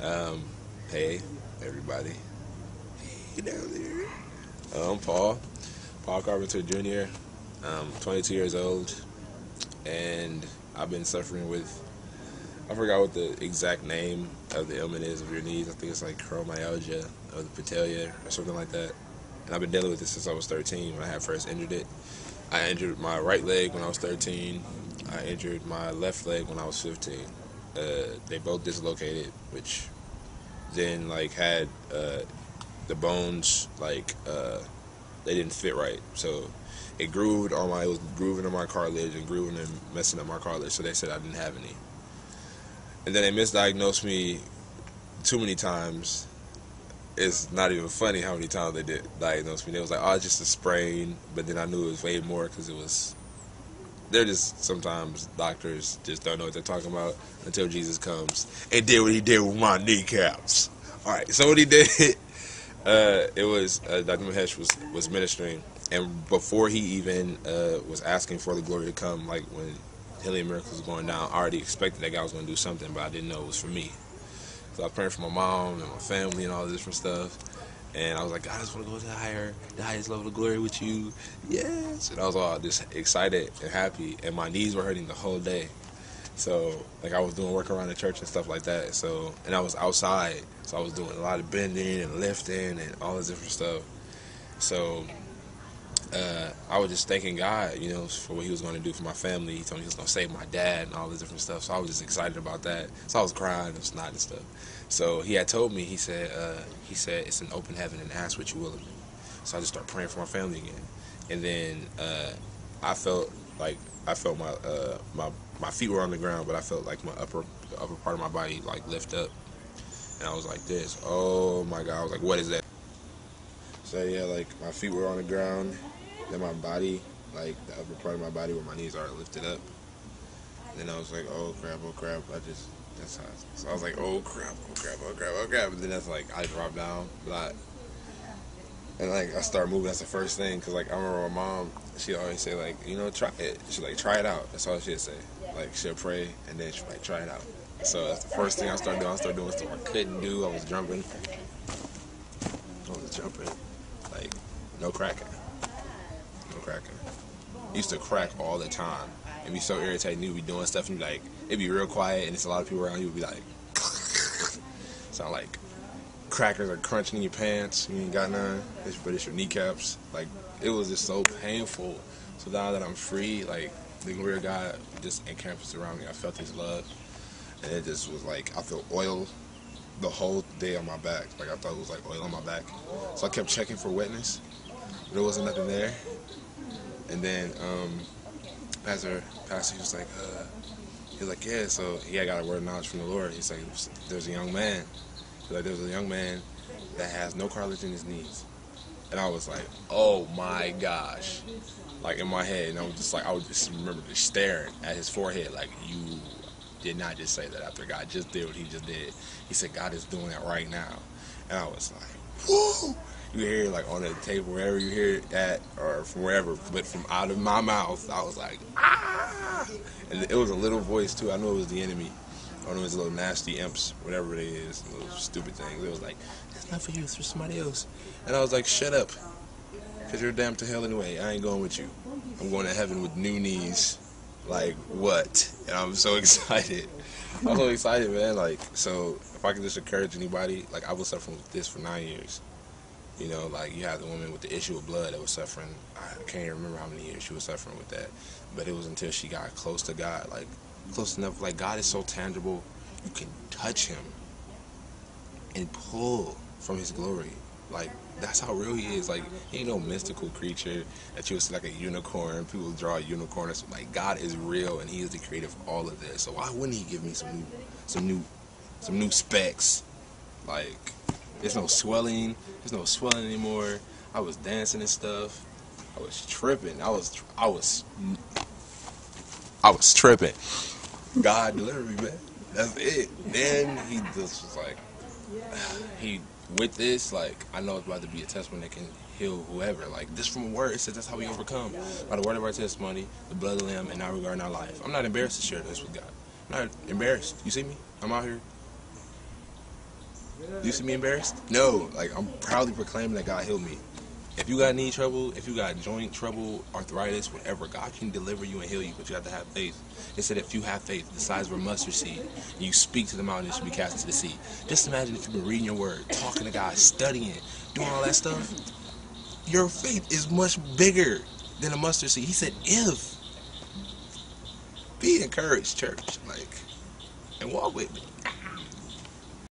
Um, hey, everybody. Hey, down there. I'm Paul Carpenter Jr. I'm 22 years old, and I've been suffering with, I forgot what the exact name of the ailment is of your knees. I think it's like choromyalgia of the patella or something like that. And I've been dealing with this since I was 13 when I had first injured it. I injured my right leg when I was 13. I injured my left leg when I was 15. They both dislocated, which then like had the bones they didn't fit right, so it was grooving on my cartilage and grooving and messing up my cartilage. So they said I didn't have any, and then they misdiagnosed me too many times. It's not even funny how many times they did diagnose me. They was like, "Oh, it's just a sprain," but then I knew it was way more because it was. They're just sometimes doctors just don't know what they're talking about until Jesus comes and did what he did with my kneecaps. All right, so what he did, it was Dr. Mahesh was ministering, and before he even was asking for the glory to come, like when Healing Miracles was going down, I already expected that guy was going to do something, but I didn't know it was for me. So I was praying for my mom and my family and all this different stuff. And I was like, God, I just want to go to the highest level of glory with you. Yes. And I was all just excited and happy. And my knees were hurting the whole day. So, like, I was doing work around the church and stuff like that. So, and I was outside. So I was doing a lot of bending and lifting and all this different stuff. So, I was just thanking God, for what he was going to do for my family. He told me he was going to save my dad and all this different stuff. So I was just excited about that. So I was crying and snot and stuff. So he had told me, he said, it's an open heaven and ask what you will of me. So I just started praying for my family again. And then I felt my feet were on the ground, but I felt like the upper part of my body like lift up. And I was like this, oh my God. I was like, what is that? So yeah, like my feet were on the ground. Then my body, like the upper part of my body where my knees are lifted up. And then I was like, oh crap. So I was like, oh crap. And then that's like, I dropped down. And like, I started moving. That's the first thing. Because like, I remember my mom, she always say like, try it. She's like, try it out. That's all she'd say. Like, she'll pray and then she'll like, try it out. So that's the first thing I started doing. I started doing stuff I couldn't do. I was jumping. Like, no cracking. Used to crack all the time. It'd be so irritating. You'd be doing stuff and it'd be real quiet and it's a lot of people around you would be like, sound like crackers are crunching in your pants. You ain't got none, but it's your kneecaps. Like, it was just so painful. So now that I'm free, like, the glory of God just encamped around me. I felt his love. And it just was like, I felt oil the whole day on my back. Like, I thought it was like oil on my back. So I kept checking for wetness. There wasn't nothing there. And then pastor was like, yeah, so he had got a word of knowledge from the Lord. He's like, there's a young man that has no cartilage in his knees. And I was like, oh my gosh. Like, in my head, and I would just remember just staring at his forehead like, you did not just say that after God just did what he just did. He said, God is doing it right now. And I was like, whoa. You hear it like on the table, wherever you hear it at, or from wherever, but from out of my mouth, I was like, ah! And it was a little voice too. I knew it was the enemy. I knew it was little nasty imps, whatever it is, little stupid things. It was like, it's not for you, it's for somebody else. And I was like, shut up, because you're damned to hell anyway. I ain't going with you. I'm going to heaven with new knees. Like, what? And I'm so excited. I'm so excited, man. Like, so if I could just encourage anybody, like, I was suffering with this for 9 years. Like, you had the woman with the issue of blood that was suffering. I can't even remember how many years she was suffering with that. But it was until she got close to God, like, close enough. Like, God is so tangible, you can touch him and pull from his glory. Like, that's how real he is. Like, he ain't no mystical creature that you would see like a unicorn. People draw a unicorn. It's like, God is real, and he is the creator of all of this. So why wouldn't he give me some new specs? Like, there's no swelling anymore. I was dancing and stuff. I was tripping. I was tripping. God delivered me, man. That's it. Then he just was like, with this, like, I know it's about to be a testimony that can heal whoever. Like, this from a word, it says that's how we overcome. By the word of our testimony, the blood of the Lamb, and our regard in our life. I'm not embarrassed to share this with God. I'm not embarrassed. You see me? I'm out here You see me embarrassed? No, like I'm proudly proclaiming that God healed me. If you got knee trouble, if you got joint trouble, arthritis, whatever, God can deliver you and heal you, but you have to have faith. It said if you have faith the size of a mustard seed, and you speak to the mountain, it should be cast into the sea. Just imagine if you've been reading your word, talking to God, studying, doing all that stuff. Your faith is much bigger than a mustard seed. He said if. Be encouraged, church, like, and walk with me.